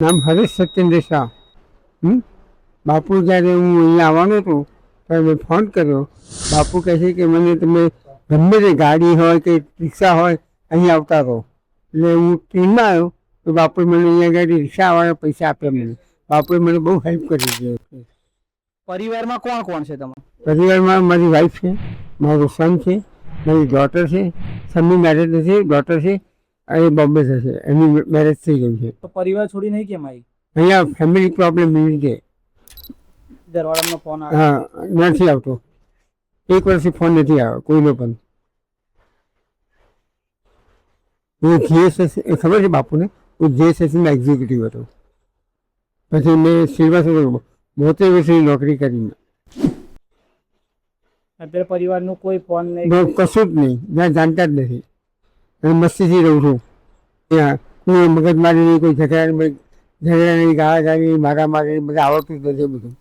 નામ હરેશ સત્યેન્દ્ર શાહ. બાપુ જ્યારે હું અહીંયા આવવાનો હતો ત્યારે મેં ફોન કર્યો. બાપુ કહે છે કે મને તમે ગમે તે ગાડી હોય કે રિક્ષા હોય અહીં આવતા રહો. એટલે હું ટ્રેનમાં આવ્યો તો બાપુએ મને અહીંયા આગળ રિક્ષાવાળા પૈસા આપ્યા મને. બાપુએ મને બહુ હેલ્પ કરી છે. પરિવારમાં કોણ કોણ છે તમારે? પરિવારમાં મારી વાઈફ છે, મારો સન છે, મારી ડોટર છે. સનની મેરેજ નથી, ડોટર છે એ બોમ્બે થશે, એની મેરેજ થઈ ગઈ છે. તો પરિવાર છોડી નહીં કેમ આવી? અહીંયા ફેમિલી પ્રોબ્લેમ એવી રીતે. દરવાડાનો ફોન આવે? હા, નથી આવતો. એક વર્ષથી ફોન નથી આવ્યો કોઈનો પણ. હું જીએસએસ ખબર છે બાપુને, હું જીએસએસમાં એક્ઝિક્યુટિવ હતો. પછી મેં શ્રીવાસ 72 વર્ષની નોકરી કરી. અત્યારે પરિવારનું કોઈ ફોન નહીં? કશું જ નહીં, જ્યાં જાણતા જ નથી. અને મસ્તીથી રહું છું ત્યાં. કોઈ મગજમારી નહીં, કોઈ ઝઘડા નહીં, ગાળા ગાળી, મારા મારી, બધા આવડતું જ નથી બધું.